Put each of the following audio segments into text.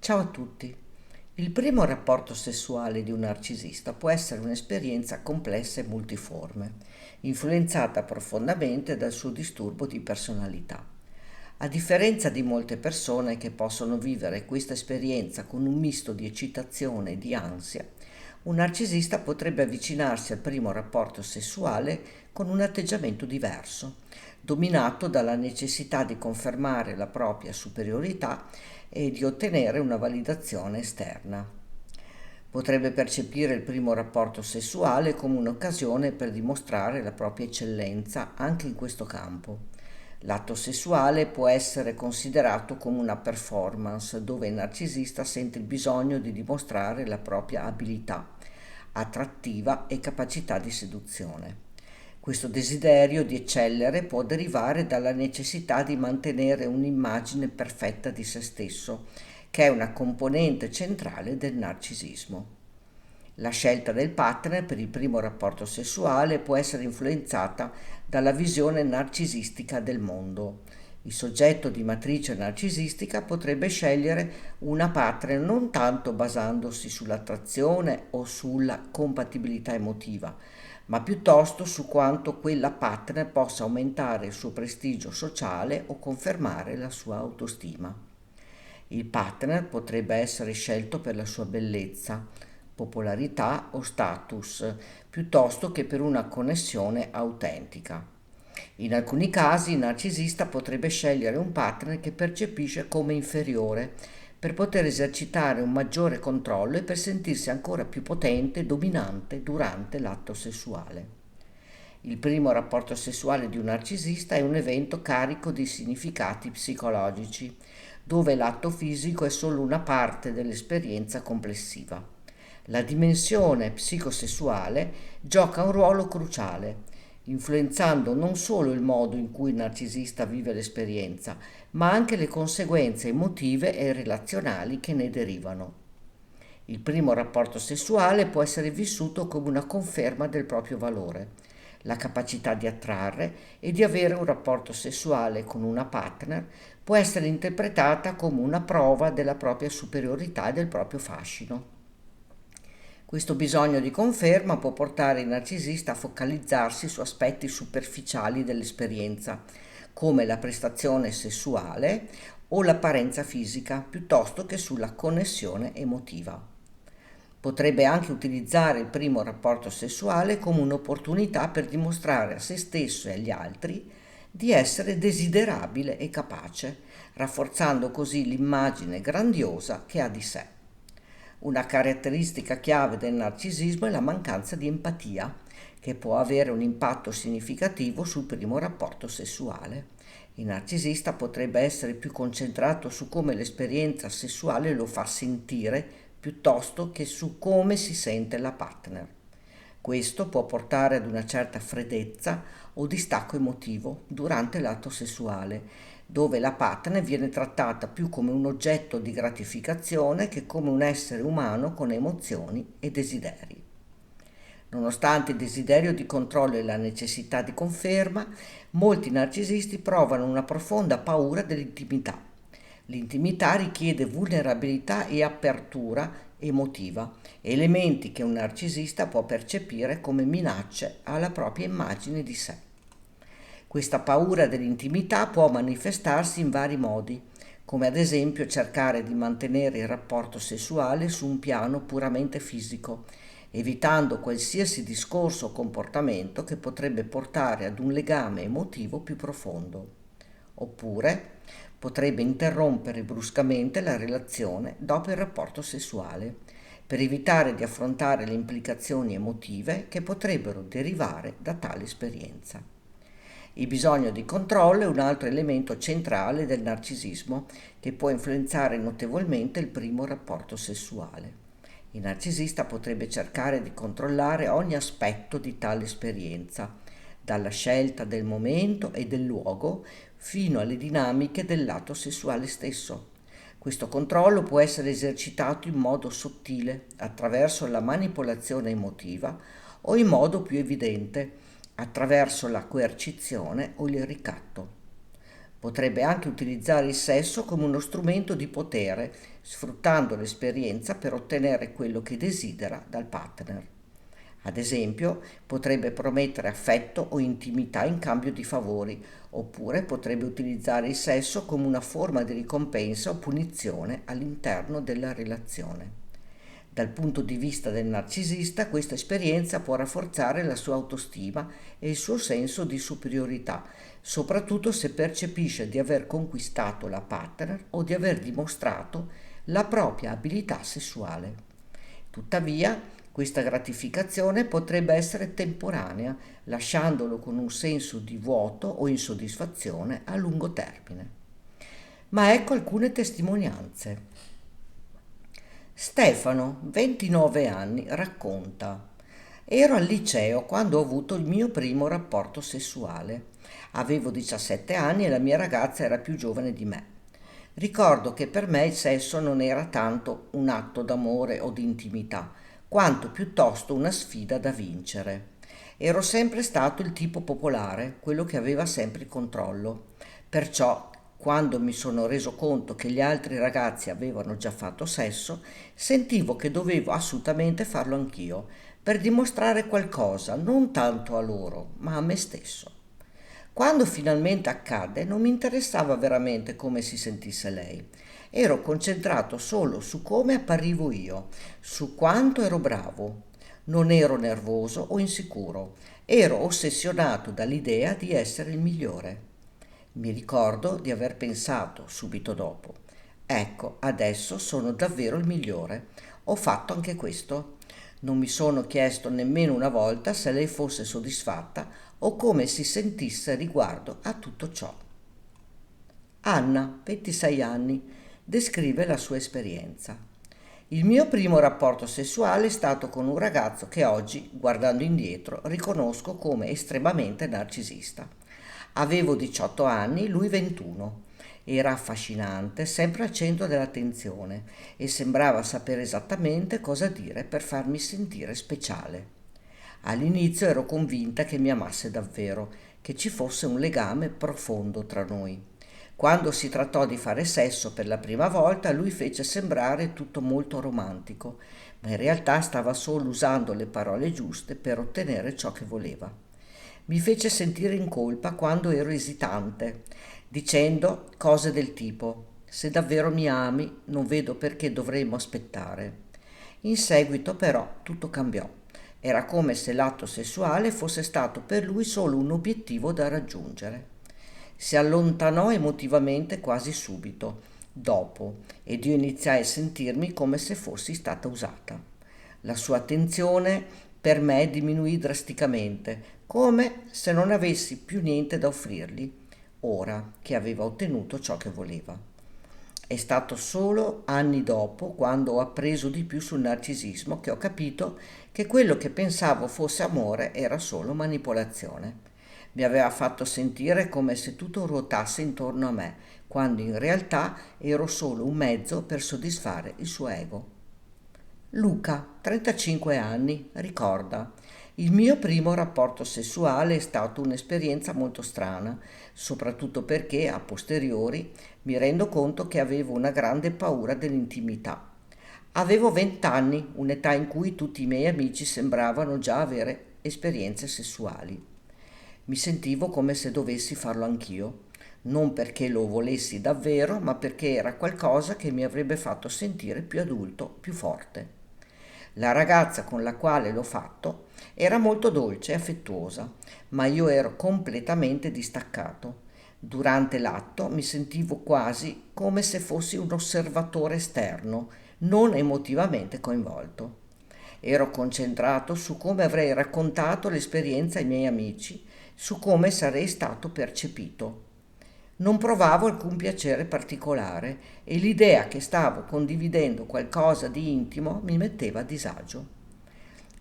Ciao a tutti. Il primo rapporto sessuale di un narcisista può essere un'esperienza complessa e multiforme, influenzata profondamente dal suo disturbo di personalità. A differenza di molte persone che possono vivere questa esperienza con un misto di eccitazione e di ansia, un narcisista potrebbe avvicinarsi al primo rapporto sessuale con un atteggiamento diverso, dominato dalla necessità di confermare la propria superiorità e di ottenere una validazione esterna. Potrebbe percepire il primo rapporto sessuale come un'occasione per dimostrare la propria eccellenza anche in questo campo. L'atto sessuale può essere considerato come una performance dove il narcisista sente il bisogno di dimostrare la propria abilità attrattiva e capacità di seduzione. Questo desiderio di eccellere può derivare dalla necessità di mantenere un'immagine perfetta di se stesso, che è una componente centrale del narcisismo. La scelta del partner per il primo rapporto sessuale può essere influenzata dalla visione narcisistica del mondo. Il soggetto di matrice narcisistica potrebbe scegliere una partner non tanto basandosi sull'attrazione o sulla compatibilità emotiva, ma piuttosto su quanto quella partner possa aumentare il suo prestigio sociale o confermare la sua autostima. Il partner potrebbe essere scelto per la sua bellezza, popolarità o status, piuttosto che per una connessione autentica. In alcuni casi il narcisista potrebbe scegliere un partner che percepisce come inferiore per poter esercitare un maggiore controllo e per sentirsi ancora più potente e dominante durante l'atto sessuale. Il primo rapporto sessuale di un narcisista è un evento carico di significati psicologici, dove l'atto fisico è solo una parte dell'esperienza complessiva. La dimensione psicosessuale gioca un ruolo cruciale, influenzando non solo il modo in cui il narcisista vive l'esperienza, ma anche le conseguenze emotive e relazionali che ne derivano. Il primo rapporto sessuale può essere vissuto come una conferma del proprio valore, la capacità di attrarre e di avere un rapporto sessuale con una partner può essere interpretata come una prova della propria superiorità e del proprio fascino. Questo bisogno di conferma può portare il narcisista a focalizzarsi su aspetti superficiali dell'esperienza, come la prestazione sessuale o l'apparenza fisica, piuttosto che sulla connessione emotiva. Potrebbe anche utilizzare il primo rapporto sessuale come un'opportunità per dimostrare a se stesso e agli altri di essere desiderabile e capace, rafforzando così l'immagine grandiosa che ha di sé. Una caratteristica chiave del narcisismo è la mancanza di empatia, che può avere un impatto significativo sul primo rapporto sessuale. Il narcisista potrebbe essere più concentrato su come l'esperienza sessuale lo fa sentire piuttosto che su come si sente la partner. Questo può portare ad una certa freddezza o distacco emotivo durante l'atto sessuale, dove la partner viene trattata più come un oggetto di gratificazione che come un essere umano con emozioni e desideri. Nonostante il desiderio di controllo e la necessità di conferma, molti narcisisti provano una profonda paura dell'intimità. L'intimità richiede vulnerabilità e apertura emotiva, elementi che un narcisista può percepire come minacce alla propria immagine di sé. Questa paura dell'intimità può manifestarsi in vari modi, come ad esempio cercare di mantenere il rapporto sessuale su un piano puramente fisico, evitando qualsiasi discorso o comportamento che potrebbe portare ad un legame emotivo più profondo. Oppure potrebbe interrompere bruscamente la relazione dopo il rapporto sessuale, per evitare di affrontare le implicazioni emotive che potrebbero derivare da tale esperienza. Il bisogno di controllo è un altro elemento centrale del narcisismo che può influenzare notevolmente il primo rapporto sessuale. Il narcisista potrebbe cercare di controllare ogni aspetto di tale esperienza, dalla scelta del momento e del luogo fino alle dinamiche del lato sessuale stesso. Questo controllo può essere esercitato in modo sottile, attraverso la manipolazione emotiva, o in modo più evidente, attraverso la coercizione o il ricatto. Potrebbe anche utilizzare il sesso come uno strumento di potere, sfruttando l'esperienza per ottenere quello che desidera dal partner. Ad esempio, potrebbe promettere affetto o intimità in cambio di favori, oppure potrebbe utilizzare il sesso come una forma di ricompensa o punizione all'interno della relazione. Dal punto di vista del narcisista, questa esperienza può rafforzare la sua autostima e il suo senso di superiorità, soprattutto se percepisce di aver conquistato la partner o di aver dimostrato la propria abilità sessuale. Tuttavia, questa gratificazione potrebbe essere temporanea, lasciandolo con un senso di vuoto o insoddisfazione a lungo termine. Ma ecco alcune testimonianze. Stefano, 29 anni, racconta: ero al liceo quando ho avuto il mio primo rapporto sessuale. Avevo 17 anni e la mia ragazza era più giovane di me. Ricordo che per me il sesso non era tanto un atto d'amore o di intimità, quanto piuttosto una sfida da vincere. Ero sempre stato il tipo popolare, quello che aveva sempre il controllo. Perciò, quando mi sono reso conto che gli altri ragazzi avevano già fatto sesso, sentivo che dovevo assolutamente farlo anch'io, per dimostrare qualcosa, non tanto a loro, ma a me stesso. Quando finalmente accadde, non mi interessava veramente come si sentisse lei. Ero concentrato solo su come apparivo io, su quanto ero bravo. Non ero nervoso o insicuro, ero ossessionato dall'idea di essere il migliore. Mi ricordo di aver pensato subito dopo: ecco, adesso sono davvero il migliore. Ho fatto anche questo. Non mi sono chiesto nemmeno una volta se lei fosse soddisfatta o come si sentisse riguardo a tutto ciò. Anna, 26 anni, descrive la sua esperienza. Il mio primo rapporto sessuale è stato con un ragazzo che oggi, guardando indietro, riconosco come estremamente narcisista. Avevo 18 anni, lui 21. Era affascinante, sempre al centro dell'attenzione e sembrava sapere esattamente cosa dire per farmi sentire speciale. All'inizio ero convinta che mi amasse davvero, che ci fosse un legame profondo tra noi. Quando si trattò di fare sesso per la prima volta, lui fece sembrare tutto molto romantico, ma in realtà stava solo usando le parole giuste per ottenere ciò che voleva. Mi fece sentire in colpa quando ero esitante, dicendo cose del tipo: se davvero mi ami, non vedo perché dovremmo aspettare. In seguito però tutto cambiò. Era come se l'atto sessuale fosse stato per lui solo un obiettivo da raggiungere. Si allontanò emotivamente quasi subito dopo ed io iniziai a sentirmi come se fossi stata usata. La sua attenzione per me diminuì drasticamente, come se non avessi più niente da offrirgli, ora che aveva ottenuto ciò che voleva. È stato solo anni dopo, quando ho appreso di più sul narcisismo, che ho capito che quello che pensavo fosse amore era solo manipolazione. Mi aveva fatto sentire come se tutto ruotasse intorno a me, quando in realtà ero solo un mezzo per soddisfare il suo ego. Luca, 35 anni, ricorda: il mio primo rapporto sessuale è stato un'esperienza molto strana, soprattutto perché a posteriori mi rendo conto che avevo una grande paura dell'intimità. Avevo 20 anni, un'età in cui tutti i miei amici sembravano già avere esperienze sessuali. Mi sentivo come se dovessi farlo anch'io, non perché lo volessi davvero, ma perché era qualcosa che mi avrebbe fatto sentire più adulto, più forte. La ragazza con la quale l'ho fatto era molto dolce e affettuosa, ma io ero completamente distaccato. Durante l'atto mi sentivo quasi come se fossi un osservatore esterno, non emotivamente coinvolto. Ero concentrato su come avrei raccontato l'esperienza ai miei amici, su come sarei stato percepito. Non provavo alcun piacere particolare e l'idea che stavo condividendo qualcosa di intimo mi metteva a disagio.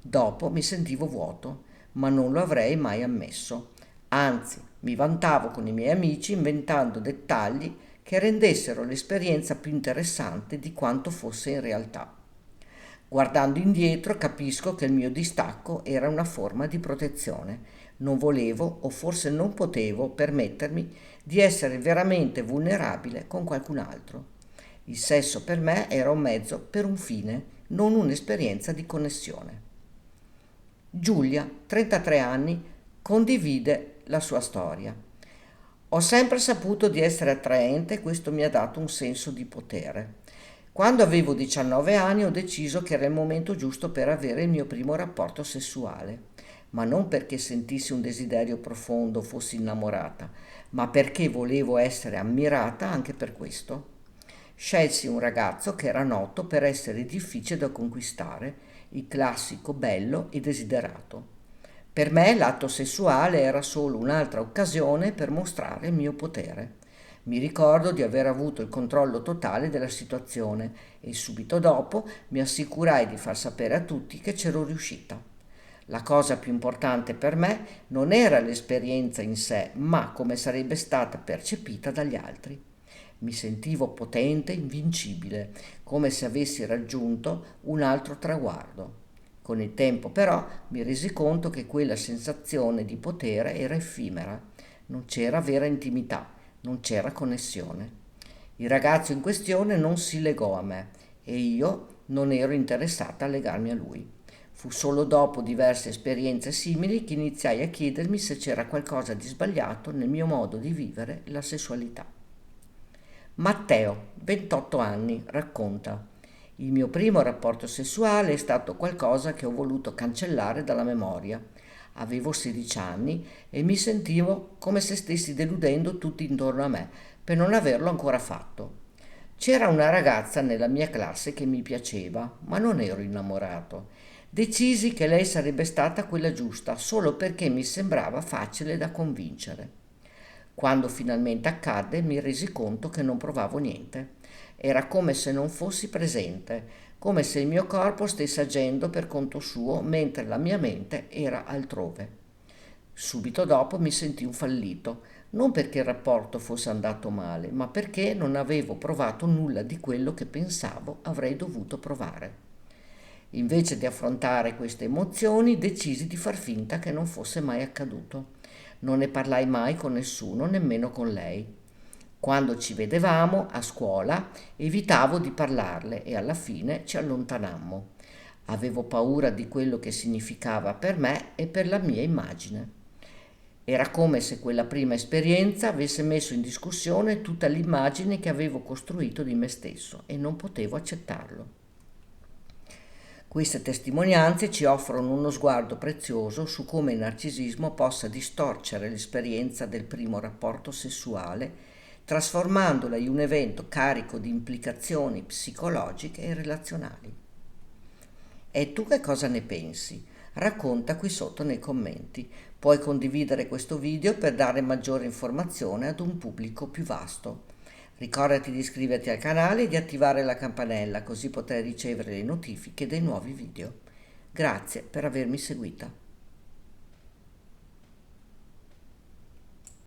Dopo mi sentivo vuoto, ma non lo avrei mai ammesso. Anzi, mi vantavo con i miei amici inventando dettagli che rendessero l'esperienza più interessante di quanto fosse in realtà. Guardando indietro capisco che il mio distacco era una forma di protezione, Non volevo, o forse non potevo, permettermi di essere veramente vulnerabile con qualcun altro. Il sesso per me era un mezzo per un fine, non un'esperienza di connessione. Giulia, 33 anni, condivide la sua storia. Ho sempre saputo di essere attraente e questo mi ha dato un senso di potere. Quando avevo 19 anni ho deciso che era il momento giusto per avere il mio primo rapporto sessuale, ma non perché sentissi un desiderio profondo o fossi innamorata, ma perché volevo essere ammirata anche per questo. Scelsi un ragazzo che era noto per essere difficile da conquistare, il classico bello e desiderato. Per me l'atto sessuale era solo un'altra occasione per mostrare il mio potere. Mi ricordo di aver avuto il controllo totale della situazione e subito dopo mi assicurai di far sapere a tutti che c'ero riuscita. La cosa più importante per me non era l'esperienza in sé, ma come sarebbe stata percepita dagli altri. Mi sentivo potente, invincibile, come se avessi raggiunto un altro traguardo. Con il tempo però mi resi conto che quella sensazione di potere era effimera, non c'era vera intimità, non c'era connessione. Il ragazzo in questione non si legò a me e io non ero interessata a legarmi a lui. Fu solo dopo diverse esperienze simili che iniziai a chiedermi se c'era qualcosa di sbagliato nel mio modo di vivere la sessualità. Matteo, 28 anni, racconta: il mio primo rapporto sessuale è stato qualcosa che ho voluto cancellare dalla memoria. Avevo 16 anni e mi sentivo come se stessi deludendo tutti intorno a me per non averlo ancora fatto. C'era una ragazza nella mia classe che mi piaceva, ma non ero innamorato. Decisi che lei sarebbe stata quella giusta solo perché mi sembrava facile da convincere. Quando finalmente accadde mi resi conto che non provavo niente. Era come se non fossi presente, come se il mio corpo stesse agendo per conto suo mentre la mia mente era altrove. Subito dopo mi sentii un fallito, non perché il rapporto fosse andato male, ma perché non avevo provato nulla di quello che pensavo avrei dovuto provare. Invece di affrontare queste emozioni, decisi di far finta che non fosse mai accaduto. Non ne parlai mai con nessuno, nemmeno con lei. Quando ci vedevamo a scuola, evitavo di parlarle e alla fine ci allontanammo. Avevo paura di quello che significava per me e per la mia immagine. Era come se quella prima esperienza avesse messo in discussione tutta l'immagine che avevo costruito di me stesso e non potevo accettarlo. Queste testimonianze ci offrono uno sguardo prezioso su come il narcisismo possa distorcere l'esperienza del primo rapporto sessuale, trasformandola in un evento carico di implicazioni psicologiche e relazionali. E tu che cosa ne pensi? Racconta qui sotto nei commenti. Puoi condividere questo video per dare maggiore informazione ad un pubblico più vasto. Ricordati di iscriverti al canale e di attivare la campanella così potrai ricevere le notifiche dei nuovi video. Grazie per avermi seguita.